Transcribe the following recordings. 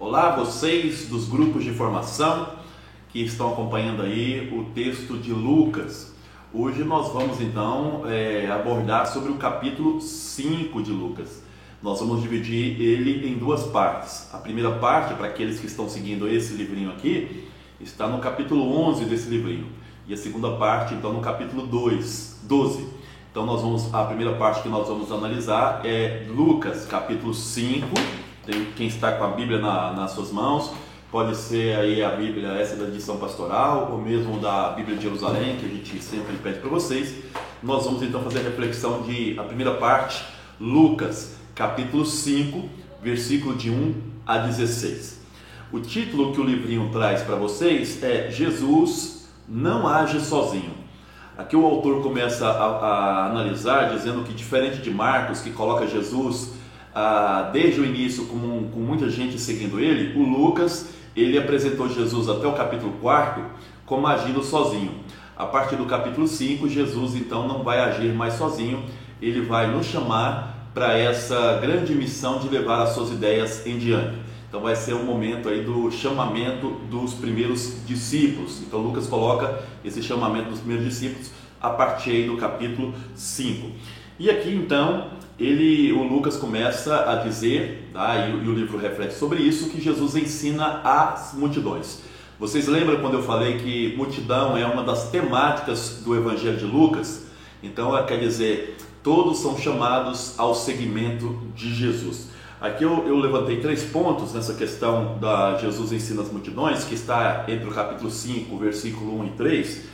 Olá, vocês dos grupos de formação que estão acompanhando aí o texto de Lucas. Hoje nós vamos então abordar sobre o capítulo 5 de Lucas. Nós vamos dividir ele em duas partes. A primeira parte, para aqueles que estão seguindo esse livrinho aqui, está no capítulo 11 desse livrinho. E a segunda parte, então, no capítulo 12. Então, a primeira parte que nós vamos analisar é Lucas, capítulo 5. Quem está com a Bíblia nas suas mãos, pode ser aí a Bíblia, essa da edição pastoral, ou mesmo da Bíblia de Jerusalém, que a gente sempre pede para vocês. Nós vamos então fazer a reflexão a primeira parte, Lucas, capítulo 5, versículo de 1 a 16. O título que o livrinho traz para vocês é Jesus não age sozinho. Aqui o autor começa a analisar, dizendo que, diferente de Marcos, que coloca Jesus desde o início com muita gente seguindo ele, o Lucas, ele apresentou Jesus até o capítulo 4 como agindo sozinho. A partir do capítulo 5, Jesus então não vai agir mais sozinho, ele vai nos chamar para essa grande missão de levar as suas ideias em diante. Então vai ser um momento aí do chamamento dos primeiros discípulos. Então Lucas coloca esse chamamento dos primeiros discípulos a partir aí do capítulo 5. E aqui então o Lucas começa a dizer, e o livro reflete sobre isso, que Jesus ensina as multidões. Vocês lembram quando eu falei que multidão é uma das temáticas do Evangelho de Lucas? Então quer dizer, todos são chamados ao seguimento de Jesus. Aqui eu levantei 3 pontos nessa questão da Jesus ensina as multidões, que está entre o capítulo 5, versículo 1 e 3.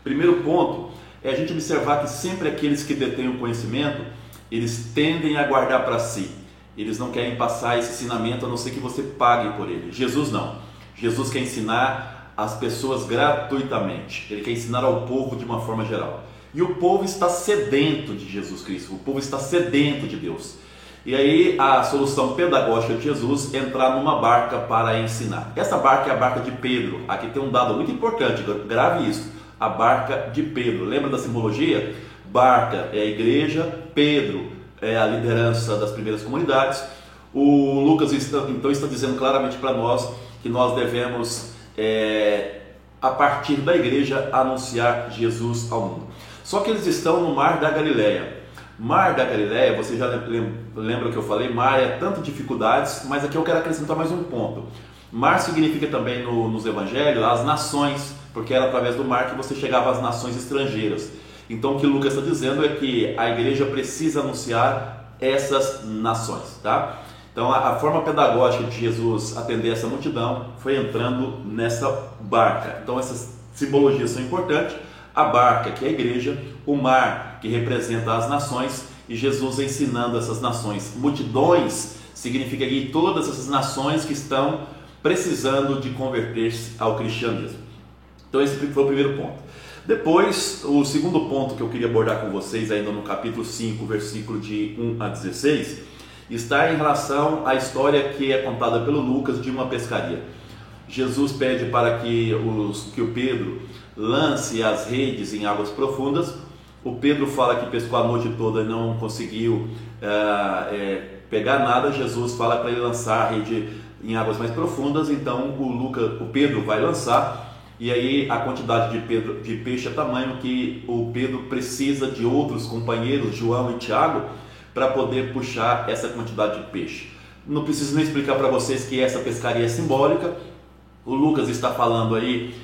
Primeiro ponto é a gente observar que sempre aqueles que detêm o conhecimento, eles tendem a guardar para si. Eles não querem passar esse ensinamento a não ser que você pague por ele. Jesus não. Jesus quer ensinar as pessoas gratuitamente. Ele quer ensinar ao povo de uma forma geral. E o povo está sedento de Jesus Cristo. O povo está sedento de Deus. E aí a solução pedagógica de Jesus é entrar numa barca para ensinar. Essa barca é a barca de Pedro. Aqui tem um dado muito importante, grave isso. A barca de Pedro. Lembra da simbologia? Barca é a igreja, Pedro é a liderança das primeiras comunidades. O Lucas então está dizendo claramente para nós que nós devemos, a partir da igreja, anunciar Jesus ao mundo. Só que eles estão no Mar da Galileia. Mar da Galileia, você já lembra que eu falei, mar é tanto dificuldades, mas aqui eu quero acrescentar mais um ponto. Mar significa também nos evangelhos as nações, porque era através do mar que você chegava às nações estrangeiras. Então o que Lucas está dizendo é que a igreja precisa anunciar essas nações, tá? Então a forma pedagógica de Jesus atender essa multidão foi entrando nessa barca. Então essas simbologias são importantes. A barca, que é a igreja, o mar, que representa as nações, e Jesus ensinando essas nações. Multidões significa que todas essas nações que estão precisando de converter-se ao cristianismo. Então esse foi o primeiro ponto. Depois, o segundo ponto que eu queria abordar com vocês, ainda no capítulo 5, versículo de 1 a 16, está em relação à história que é contada pelo Lucas de uma pescaria. Jesus pede para que o Pedro lance as redes em águas profundas. O Pedro fala que pescou a noite toda e não conseguiu pegar nada. Jesus fala para ele lançar a rede em águas mais profundas. Então o Pedro vai lançar. E aí a quantidade de peixe é tamanho que o Pedro precisa de outros companheiros, João e Tiago, para poder puxar essa quantidade de peixe. Não preciso nem explicar para vocês que essa pescaria é simbólica. O Lucas está falando aí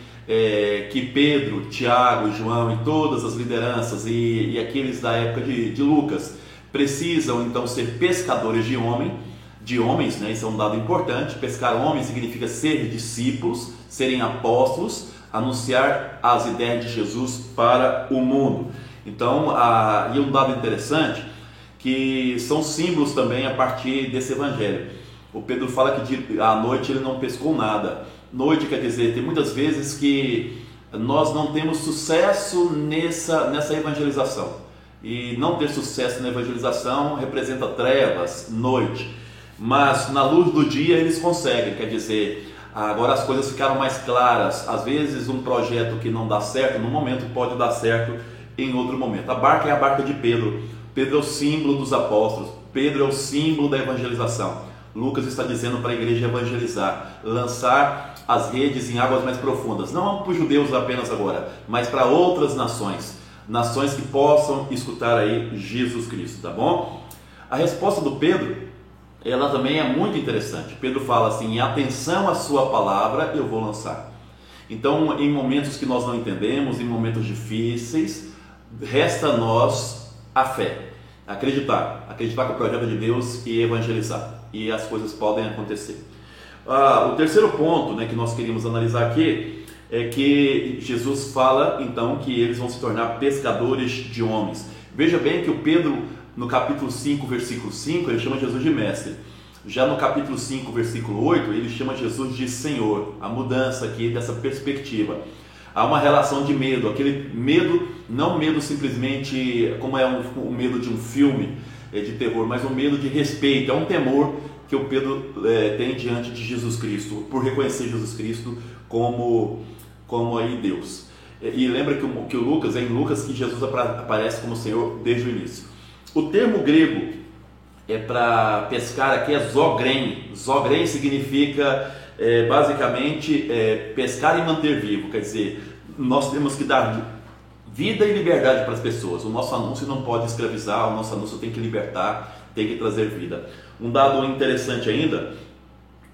que Pedro, Tiago, João e todas as lideranças e aqueles da época de Lucas precisam então ser pescadores de homens, né? Isso é um dado importante. Pescar homens significa ser discípulos, serem apóstolos, anunciar as ideias de Jesus para o mundo. Então, e um dado interessante, que são símbolos também a partir desse evangelho. O Pedro fala que à noite ele não pescou nada. Noite quer dizer, tem muitas vezes que nós não temos sucesso nessa evangelização. E não ter sucesso na evangelização representa trevas, noite. Mas na luz do dia eles conseguem, quer dizer, agora as coisas ficaram mais claras. Às vezes um projeto que não dá certo num momento pode dar certo em outro momento. A barca é a barca de Pedro. Pedro é o símbolo dos apóstolos. Pedro é o símbolo da evangelização. Lucas está dizendo para a igreja evangelizar, lançar as redes em águas mais profundas, não para os judeus apenas agora, mas para outras nações, nações que possam escutar aí Jesus Cristo, tá bom? A resposta do Pedro, ela também é muito interessante. Pedro fala assim: em atenção à sua palavra eu vou lançar. Então, em momentos que nós não entendemos, em momentos difíceis, resta a nós a fé, acreditar que o projeto de Deus e evangelizar, e as coisas podem acontecer. O terceiro ponto, né, que nós queríamos analisar aqui é que Jesus fala então que eles vão se tornar pescadores de homens. Veja bem que o Pedro, no capítulo 5, versículo 5, ele chama Jesus de mestre. Já no capítulo 5, versículo 8, ele chama Jesus de Senhor. A mudança aqui dessa perspectiva. Há uma relação de medo, aquele medo, não medo simplesmente como é o medo de um filme de terror, mas um medo de respeito, é um temor que o Pedro tem diante de Jesus Cristo, por reconhecer Jesus Cristo como aí Deus. E lembra que o Lucas, é em Lucas que Jesus aparece como Senhor desde o início. O termo grego para pescar aqui é zogren. Zogren significa basicamente pescar e manter vivo, quer dizer, nós temos que dar vida e liberdade para as pessoas. O nosso anúncio não pode escravizar, o nosso anúncio tem que libertar, tem que trazer vida. Um dado interessante ainda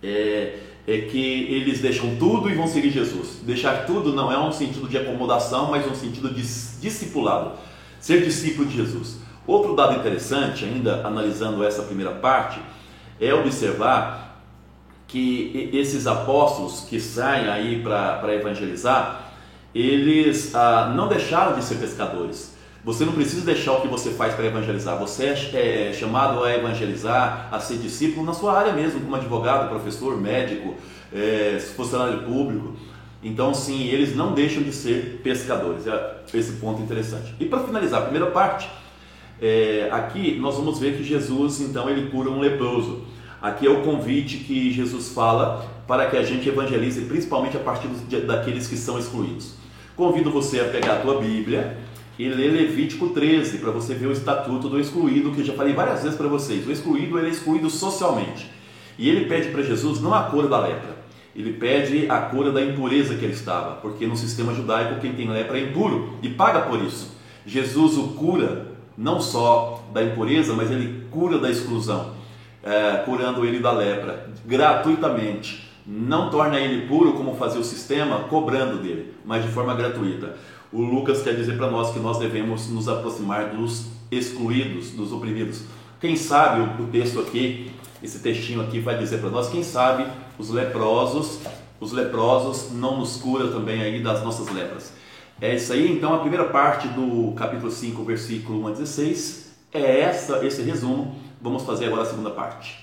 é que eles deixam tudo e vão seguir Jesus. Deixar tudo não é um sentido de acomodação, mas um sentido de discipulado, ser discípulo de Jesus. Outro dado interessante, ainda analisando essa primeira parte, é observar que esses apóstolos que saem aí para evangelizar, eles não deixaram de ser pescadores. Você não precisa deixar o que você faz para evangelizar. Você é chamado a evangelizar, a ser discípulo na sua área mesmo, como advogado, professor, médico, funcionário público. Então, sim, eles não deixam de ser pescadores. Esse ponto interessante. E para finalizar a primeira parte, aqui nós vamos ver que Jesus, então, ele cura um leproso. Aqui é o convite que Jesus fala para que a gente evangelize, principalmente a partir daqueles que são excluídos. Convido você a pegar a tua Bíblia e ler Levítico 13, para você ver o estatuto do excluído, que eu já falei várias vezes para vocês. O excluído, ele é excluído socialmente. E ele pede para Jesus não a cura da lepra, ele pede a cura da impureza que ele estava, porque no sistema judaico quem tem lepra é impuro e paga por isso. Jesus o cura não só da impureza, mas ele cura da exclusão, curando ele da lepra gratuitamente. Não torna ele puro como fazia o sistema, cobrando dele, mas de forma gratuita. O Lucas quer dizer para nós que nós devemos nos aproximar dos excluídos, dos oprimidos. Quem sabe o texto aqui, esse textinho aqui vai dizer para nós, quem sabe os leprosos não nos curam também aí das nossas lepras. É isso aí, então a primeira parte do capítulo 5, versículo 1 a 16, esse resumo. Vamos fazer agora a segunda parte.